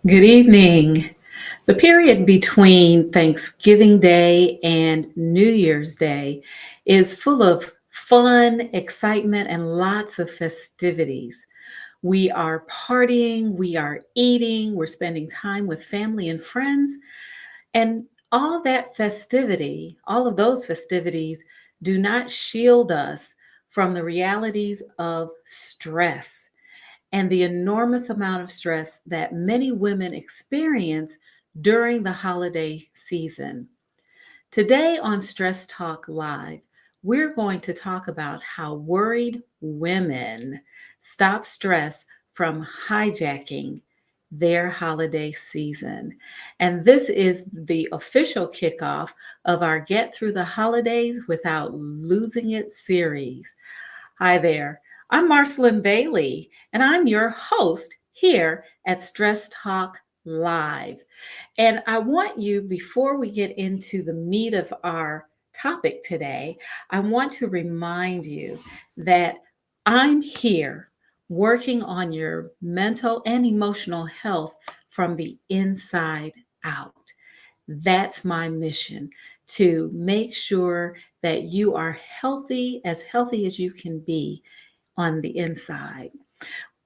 Good evening. The period between Thanksgiving Day and New Year's Day is full of fun, excitement, and lots of festivities. We are partying, we are eating, we're spending time with family and friends, and all of those festivities do not shield us from the realities of stress and the enormous amount of stress that many women experience during the holiday season. Today on Stress Talk Live, we're going to talk about how worried women stop stress from hijacking their holiday season. And this is the official kickoff of our Get Through the Holidays Without Losing It series. Hi there. I'm Marcyline Bailey, and I'm your host here at Stress Talk Live. And I want you, before we get into the meat of our topic today, I want to remind you that I'm here working on your mental and emotional health from the inside out. That's my mission, to make sure that you are healthy as you can be on the inside.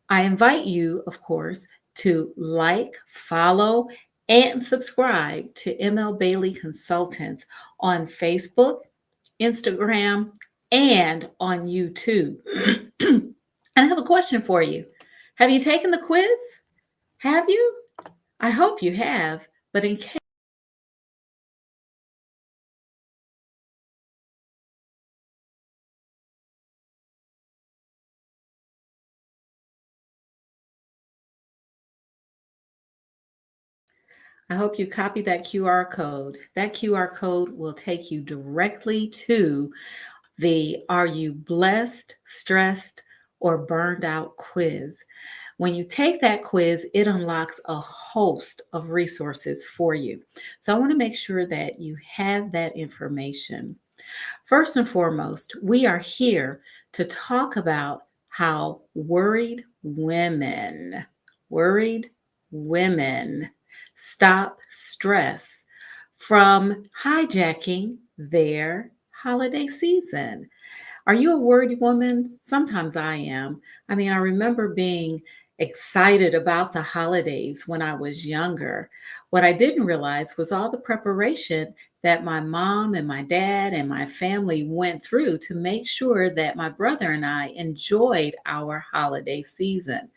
I invite you, of course, to like, follow, and subscribe to ML Bailey Consultants on Facebook, Instagram, and on YouTube. And I have a question for you. Have you taken the quiz? Have you? I hope you have, but in case I hope you copy that QR code. That QR code will take you directly to the Are You Blessed, Stressed, or Burned Out quiz. When you take that quiz, it unlocks a host of resources for you. So I want to make sure that you have that information. First and foremost, we are here to talk about how worried women stop stress from hijacking their holiday season. Are you a worried woman? Sometimes I am. I mean, I remember being excited about the holidays when I was younger. What I didn't realize was all the preparation that my mom and my dad and my family went through to make sure that my brother and I enjoyed our holiday season.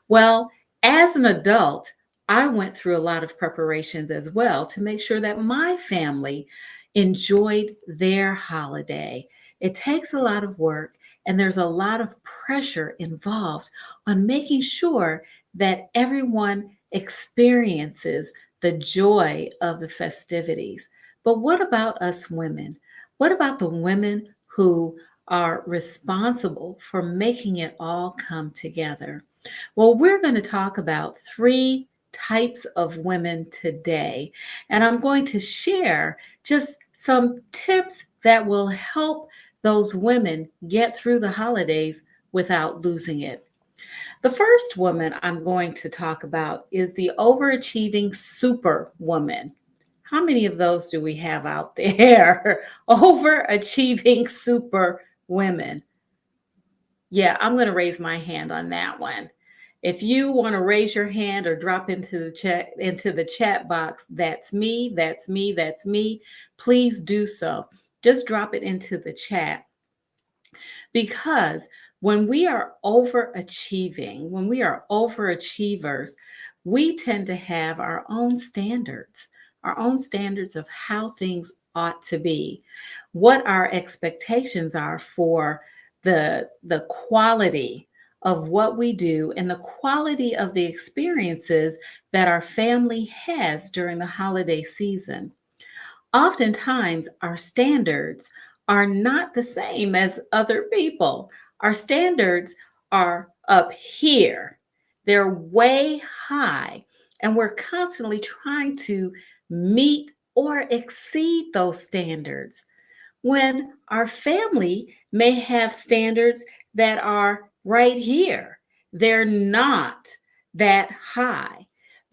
Well, as an adult, I went through a lot of preparations as well to make sure that my family enjoyed their holiday. It takes a lot of work, and there's a lot of pressure involved on making sure that everyone experiences the joy of the festivities. But what about us women? What about the women who are responsible for making it all come together? Well, we're going to talk about three types of women today, and I'm going to share just some tips that will help those women get through the holidays without losing it. The first woman I'm going to talk about is the overachieving super woman. How many of those do we have out there? Overachieving super women. Yeah, I'm going to raise my hand on that one. If you want to raise your hand or drop into the chat box, that's me, that's me, that's me, please do so. Just drop it into the chat, because when we are overachievers, we tend to have our own standards of how things ought to be, what our expectations are for the quality of what we do and the quality of the experiences that our family has during the holiday season. Oftentimes, our standards are not the same as other people. Our standards are up here, they're way high, and we're constantly trying to meet or exceed those standards when our family may have standards that are right here. They're not that high.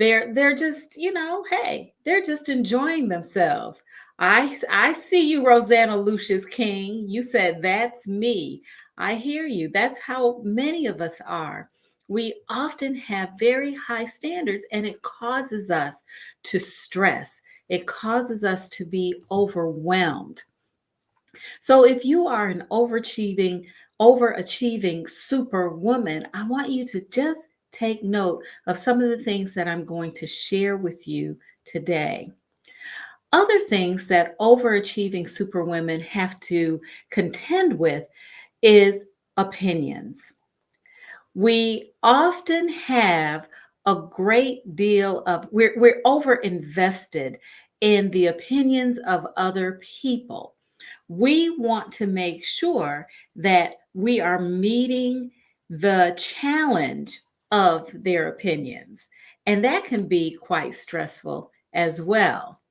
They're just, hey, they're just enjoying themselves. I see you, Rosanna Lucius King. You said that's me. I hear you. That's how many of us are. We often have very high standards, and it causes us to stress. It causes us to be overwhelmed. So if you are an overachieving superwoman, I want you to just take note of some of the things that I'm going to share with you today. Other things that overachieving superwomen have to contend with is opinions. We often have a great deal of, we're over invested in the opinions of other people. We want to make sure that we are meeting the challenge of their opinions. And that can be quite stressful as well.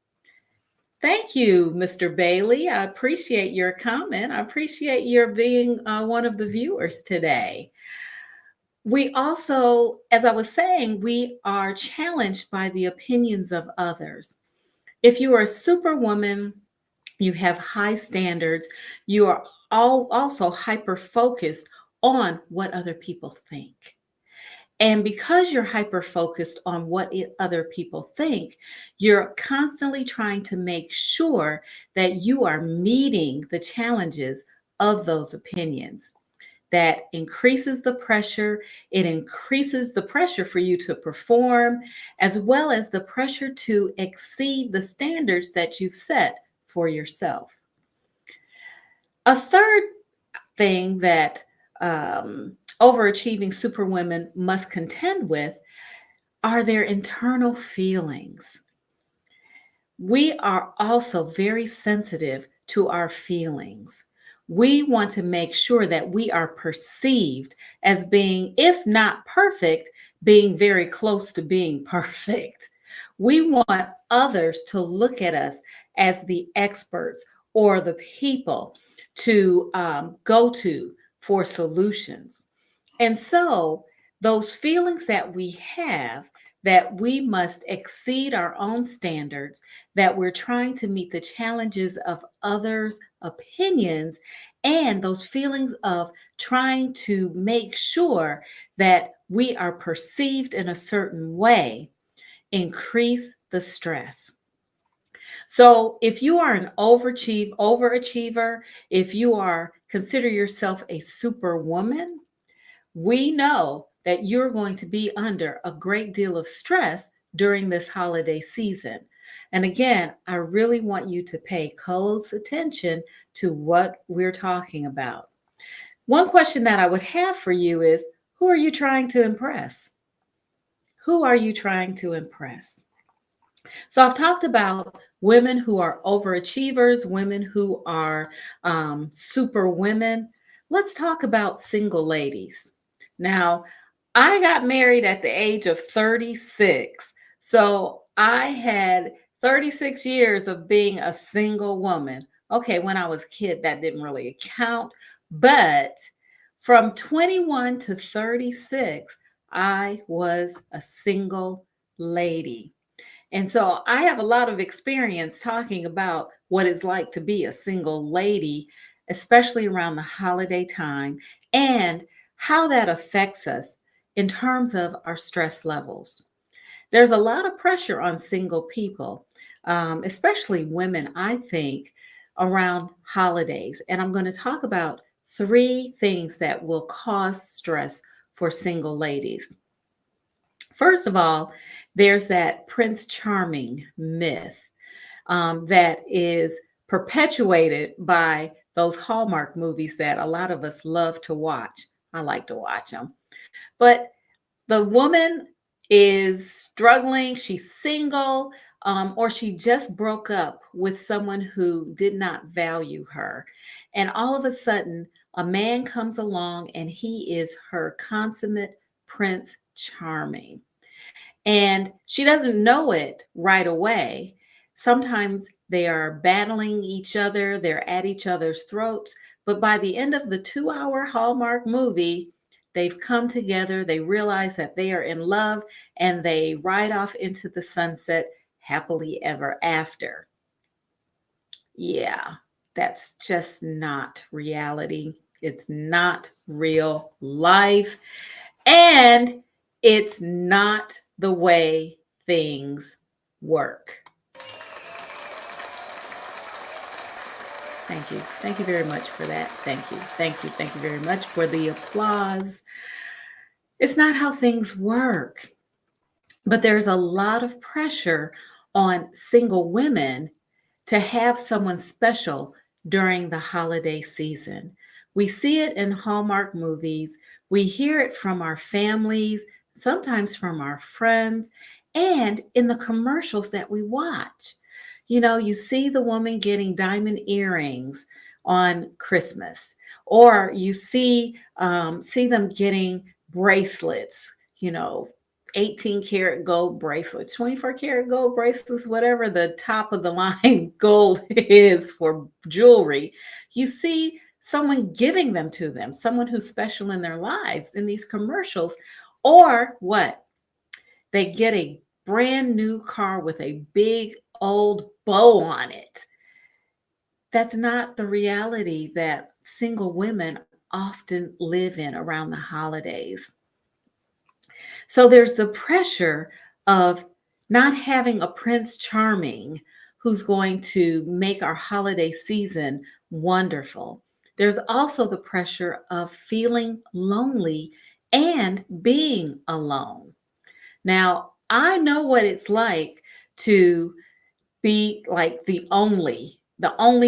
Thank you, Mr. Bailey. I appreciate your comment. I appreciate your being one of the viewers today. We also, as I was saying, we are challenged by the opinions of others. If you are a superwoman, you have high standards, you are also hyper focused on what other people think. And because you're hyper focused on what other people think, you're constantly trying to make sure that you are meeting the challenges of those opinions. That increases the pressure. It increases the pressure for you to perform, as well as the pressure to exceed the standards that you've set for yourself. A third thing that overachieving superwomen must contend with are their internal feelings. We are also very sensitive to our feelings. We want to make sure that we are perceived as being, if not perfect, being very close to being perfect. We want others to look at us as the experts or the people to go to for solutions. And so, those feelings that we have, that we must exceed our own standards, that we're trying to meet the challenges of others' opinions, and those feelings of trying to make sure that we are perceived in a certain way, increase the stress. So if you are an overachiever, if you are consider yourself a superwoman, we know that you're going to be under a great deal of stress during this holiday season. And again, I really want you to pay close attention to what we're talking about. One question that I would have for you is, who are you trying to impress? Who are you trying to impress? So I've talked about women who are overachievers, women who are super women. Let's talk about single ladies. Now, I got married at the age of 36. So I had 36 years of being a single woman. Okay, when I was a kid, that didn't really count. But from 21 to 36, I was a single lady. And so I have a lot of experience talking about what it's like to be a single lady, especially around the holiday time, and how that affects us in terms of our stress levels. There's a lot of pressure on single people, especially women, I think, around holidays. And I'm going to talk about three things that will cause stress for single ladies. First of all, there's that Prince Charming myth that is perpetuated by those Hallmark movies that a lot of us love to watch. I like to watch them. But the woman is struggling, she's single, or she just broke up with someone who did not value her. And all of a sudden, a man comes along and he is her consummate Prince Charming. And she doesn't know it right away. Sometimes they are battling each other, they're at each other's throats. But by the end of the 2-hour Hallmark movie, They've come together, they realize that they are in love, and they ride off into the sunset happily ever after. Yeah, that's just not reality. It's not real life. And it's not the way things work. Thank you. Thank you very much for that. Thank you. Thank you. Thank you very much for the applause. It's not how things work. But there's a lot of pressure on single women to have someone special during the holiday season. We see it in Hallmark movies, we hear it from our families, sometimes from our friends, and in the commercials that we watch. You see the woman getting diamond earrings on Christmas, or you see them getting bracelets, 18 karat gold bracelets, 24 karat gold bracelets, whatever the top of the line gold is for jewelry. You see someone giving them to them, someone who's special in their lives in these commercials. Or what? They get a brand new car with a big old bow on it. That's not the reality that single women often live in around the holidays. So there's the pressure of not having a Prince Charming who's going to make our holiday season wonderful. There's also the pressure of feeling lonely and being alone. Now, I know what it's like to be like the only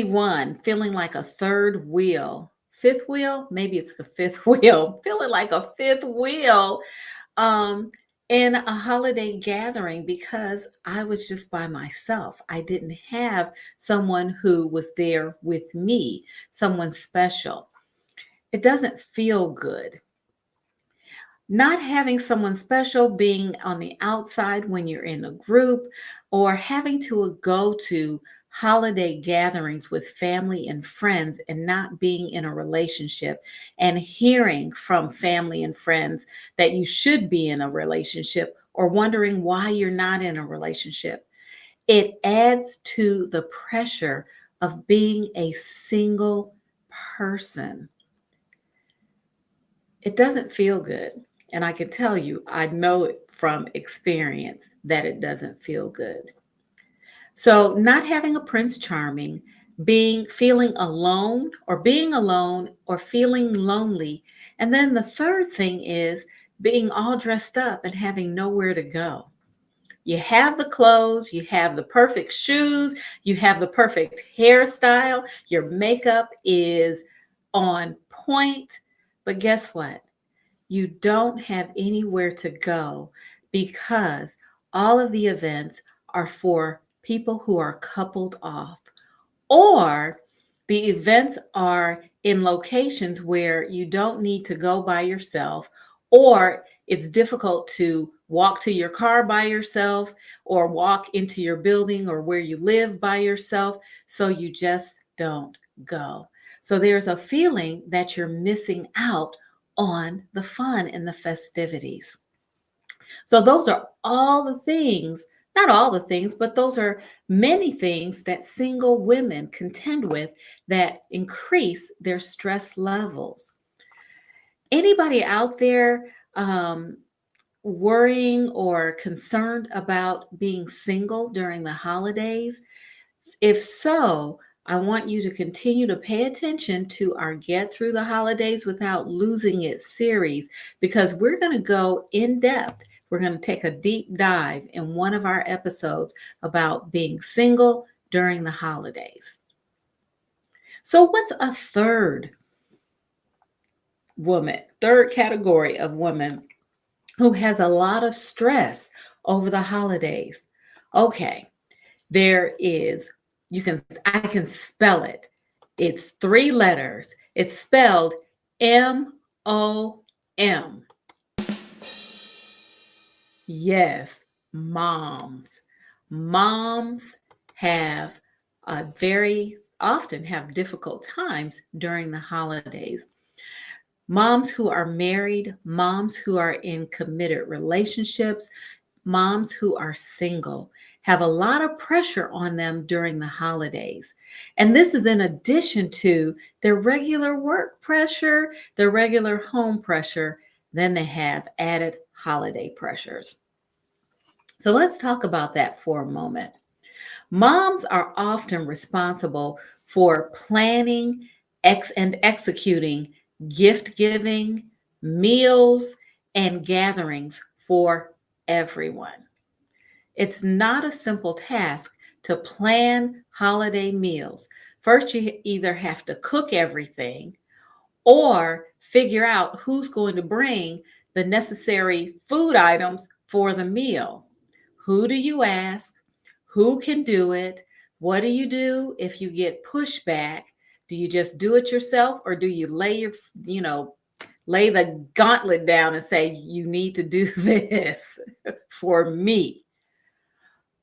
one, feeling like a third wheel, fifth wheel, maybe it's the fifth wheel, feeling like a fifth wheel um, in a holiday gathering because I was just by myself. I didn't have someone who was there with me, someone special. It doesn't feel good. Not having someone special, being on the outside when you're in a group, or having to go to holiday gatherings with family and friends and not being in a relationship, and hearing from family and friends that you should be in a relationship or wondering why you're not in a relationship. It adds to the pressure of being a single person. It doesn't feel good. And I can tell you, I know it from experience that it doesn't feel good. So, not having a Prince Charming, being alone or feeling lonely. And then the third thing is being all dressed up and having nowhere to go. You have the clothes, you have the perfect shoes, you have the perfect hairstyle, your makeup is on point. But guess what? You don't have anywhere to go because all of the events are for people who are coupled off, or the events are in locations where you don't need to go by yourself, or it's difficult to walk to your car by yourself or walk into your building or where you live by yourself. So you just don't go. So there's a feeling that you're missing out on the fun and the festivities. So those are all the things, not all the things, but those are many things that single women contend with that increase their stress levels. Anybody out there worrying or concerned about being single during the holidays? If so, I want you to continue to pay attention to our Get Through the Holidays Without Losing It series, because we're going to go in depth. We're going to take a deep dive in one of our episodes about being single during the holidays. So, what's a third category of women who has a lot of stress over the holidays? Okay, there is, I can spell it. It's three letters. It's spelled MOM. Yes, moms. Moms have very often have difficult times during the holidays. Moms who are married, moms who are in committed relationships, moms who are single have a lot of pressure on them during the holidays. And this is in addition to their regular work pressure, their regular home pressure, then they have added holiday pressures. So let's talk about that for a moment. Moms are often responsible for planning and executing gift giving, meals, and gatherings for everyone. It's not a simple task to plan holiday meals. First, you either have to cook everything or figure out who's going to bring the necessary food items for the meal. Who do you ask? Who can do it? What do you do if you get pushback? Do you just do it yourself or do you lay the gauntlet down and say, you need to do this for me?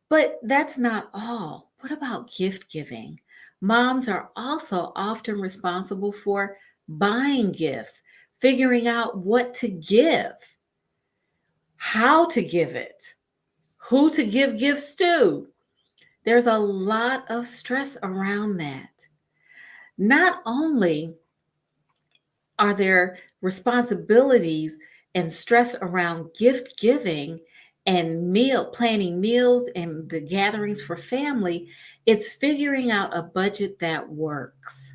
But that's not all. What about gift giving? Moms are also often responsible for buying gifts, figuring out what to give, how to give it, who to give gifts to. There's a lot of stress around that. Not only are there responsibilities and stress around gift giving and meal planning meals and the gatherings for family, it's figuring out a budget that works.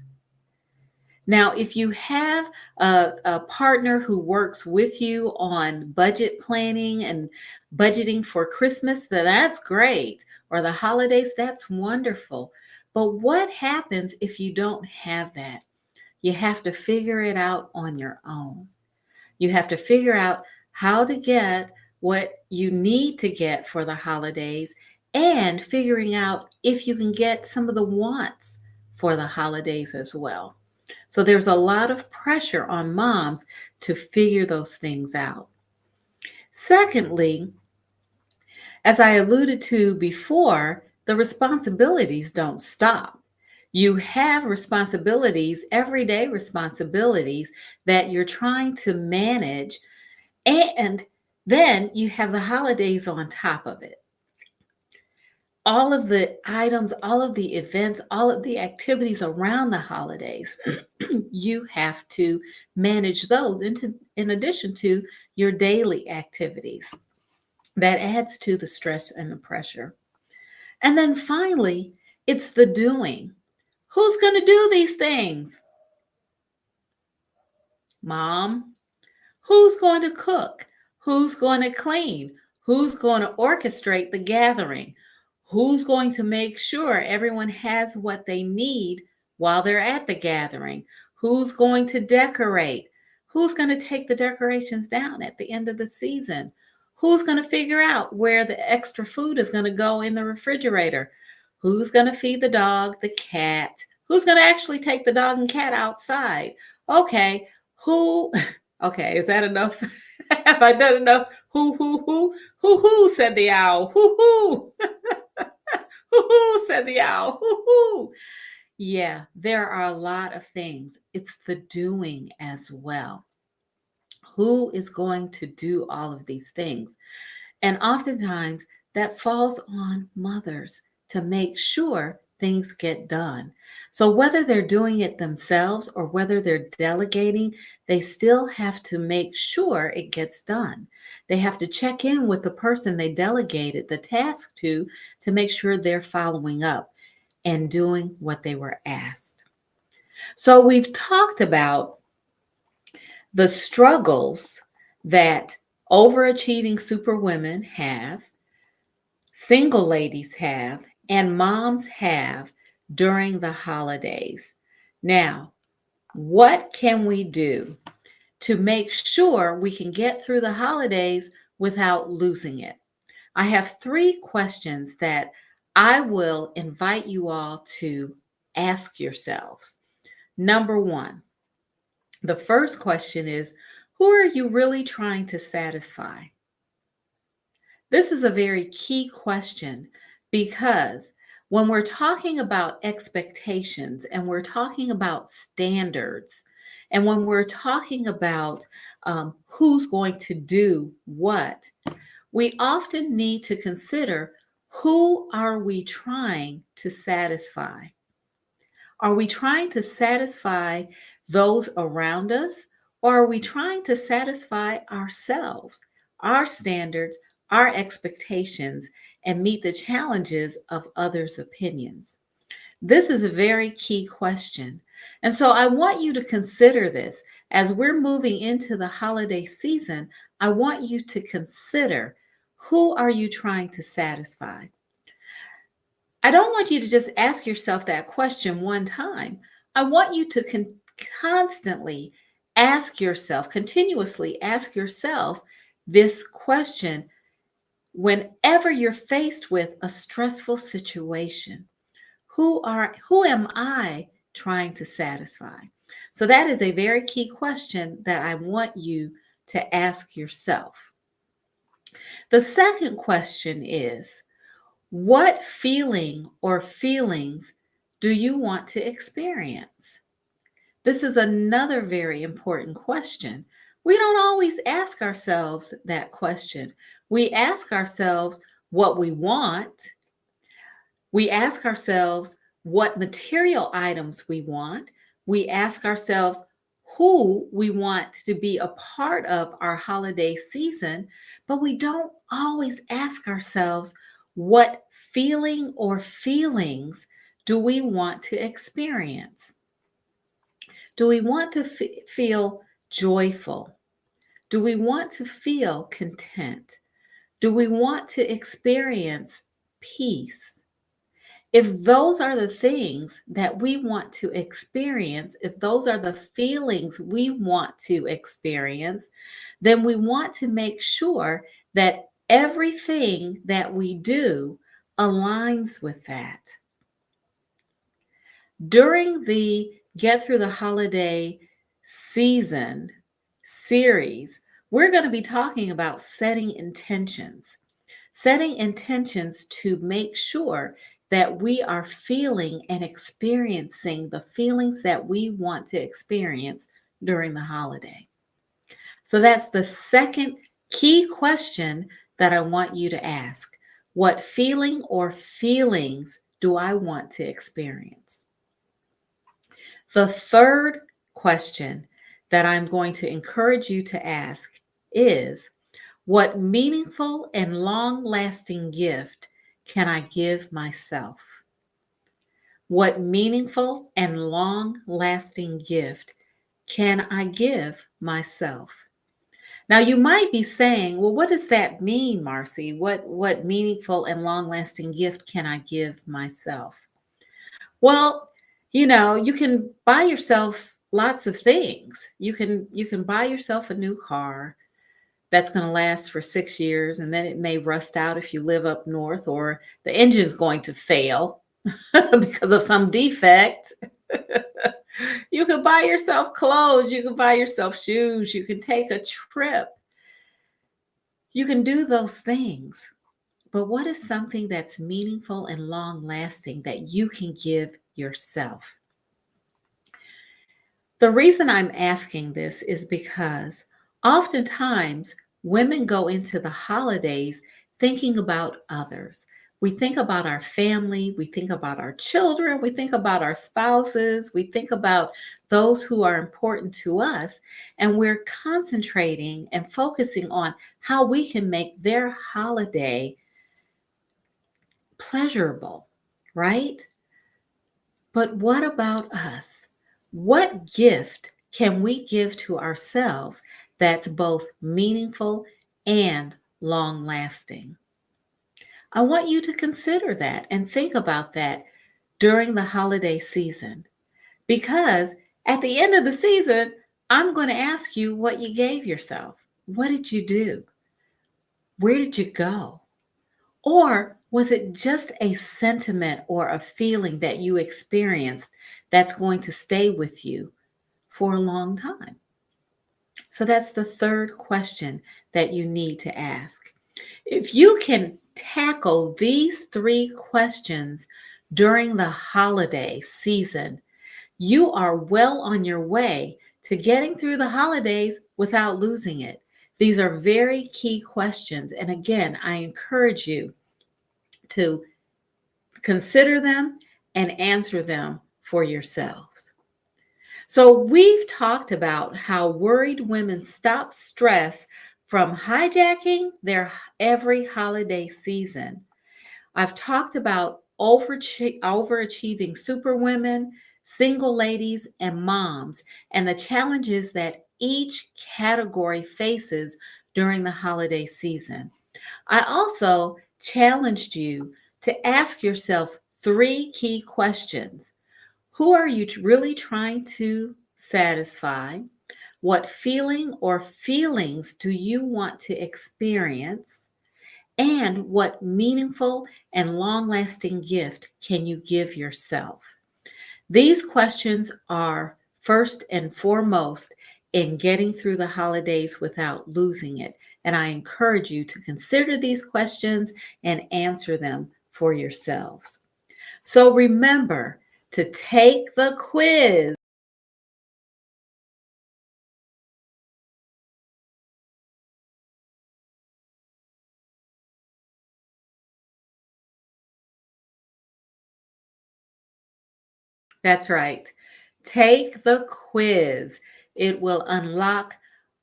Now, if you have a partner who works with you on budget planning and budgeting for Christmas, then that's great. Or the holidays, that's wonderful. But what happens if you don't have that? You have to figure it out on your own. You have to figure out how to get what you need to get for the holidays and figuring out if you can get some of the wants for the holidays as well. So there's a lot of pressure on moms to figure those things out. Secondly, as I alluded to before, the responsibilities don't stop. You have responsibilities, everyday responsibilities that you're trying to manage, and then you have the holidays on top of it. All of the items, all of the events, all of the activities around the holidays, you have to manage those in addition to your daily activities. That adds to the stress and the pressure. And then finally, it's the doing. Who's going to do these things? Mom. Who's going to cook? Who's going to clean? Who's going to orchestrate the gathering? Who's going to make sure everyone has what they need while they're at the gathering? Who's going to decorate? Who's going to take the decorations down at the end of the season? Who's going to figure out where the extra food is going to go in the refrigerator? Who's going to feed the dog, the cat? Who's going to actually take the dog and cat outside? Okay, who? Okay, is that enough? Have I done enough? Who, said the owl. Who, said the owl. Who. Yeah, there are a lot of things. It's the doing as well. Who is going to do all of these things? And oftentimes that falls on mothers to make sure things get done. So whether they're doing it themselves or whether they're delegating, they still have to make sure it gets done. They have to check in with the person they delegated the task to make sure they're following up and doing what they were asked. So we've talked about the struggles that overachieving superwomen have, single ladies have, and moms have during the holidays. Now, what can we do to make sure we can get through the holidays without losing it? I have 3 questions that I will invite you all to ask yourselves. Number 1, the first question is, who are you really trying to satisfy? This is a very key question because when we're talking about expectations and we're talking about standards And when we're talking about who's going to do what, we often need to consider, who are we trying to satisfy? Are we trying to satisfy those around us, or are we trying to satisfy ourselves, our standards, our expectations, and meet the challenges of others' opinions? This is a very key question. And so I want you to consider this as we're moving into the holiday season. I want you to consider, who are you trying to satisfy? I don't want you to just ask yourself that question one time. I want you to constantly ask yourself, continuously ask yourself this question whenever you're faced with a stressful situation. Who am I trying to satisfy? So that is a very key question that I want you to ask yourself. The second question is, what feeling or feelings do you want to experience? This is another very important question. We don't always ask ourselves that question. We ask ourselves what we want. We ask ourselves what material items we want. We ask ourselves who we want to be a part of our holiday season, but we don't always ask ourselves, what feeling or feelings do we want to experience? Do we want to feel joyful? Do we want to feel content? Do we want to experience peace? If those are the things that we want to experience, if those are the feelings we want to experience, then we want to make sure that everything that we do aligns with that. During the Get Through the Holiday season series, we're going to be talking about setting intentions to make sure that we are feeling and experiencing the feelings that we want to experience during the holiday. So that's the second key question that I want you to ask. What feeling or feelings do I want to experience? The third question that I'm going to encourage you to ask is, what meaningful and long-lasting gift can I give myself? What meaningful and long-lasting gift can I give myself? Now, you might be saying, well, what does that mean, Marcy? What meaningful and long-lasting gift can I give myself? Well, you can buy yourself lots of things. You can buy yourself a new car that's going to last for 6 years, and then it may rust out if you live up north, or the engine's going to fail because of some defect. You can buy yourself clothes, you can buy yourself shoes, you can take a trip. You can do those things. But what is something that's meaningful and long lasting that you can give yourself? The reason I'm asking this is because oftentimes women go into the holidays thinking about others. We think about our family, we think about our children, we think about our spouses, we think about those who are important to us, and we're concentrating and focusing on how we can make their holiday pleasurable, right? But what about us? What gift can we give to ourselves that's both meaningful and long lasting? I want you to consider that and think about that during the holiday season, because at the end of the season, I'm going to ask you what you gave yourself. What did you do? Where did you go? Or was it just a sentiment or a feeling that you experienced that's going to stay with you for a long time? So that's the third question that you need to ask. If you can tackle these three questions during the holiday season, you are well on your way to getting through the holidays without losing it? These are very key questions. And again, I encourage you to consider them and answer them for yourselves. So, we've talked about how worried women stop stress from hijacking their every holiday season. I've talked about overachieving superwomen, single ladies, and moms, and the challenges that each category faces during the holiday season. I also challenged you to ask yourself three key questions. Who are you really trying to satisfy? What feeling or feelings do you want to experience? And what meaningful and long lasting gift can you give yourself? These questions are first and foremost in getting through the holidays without losing it. And I encourage you to consider these questions and answer them for yourselves. So remember to take the quiz. That's right. Take the quiz. It will unlock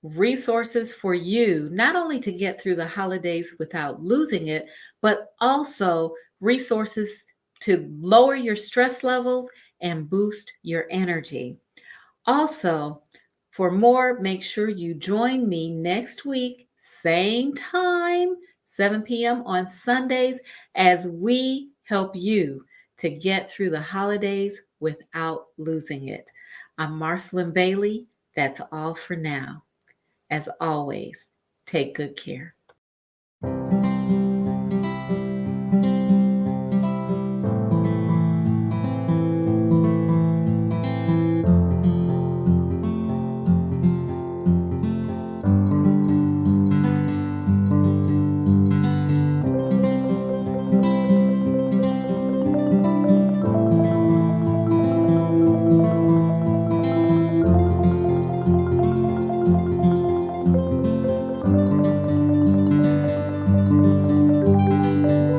resources for you, not only to get through the holidays without losing it, but also resources to lower your stress levels and boost your energy. Also, for more, make sure you join me next week, same time, 7 p.m. on Sundays, as we help you to get through the holidays without losing it. I'm Marcyline Bailey. That's all for now. As always, take good care.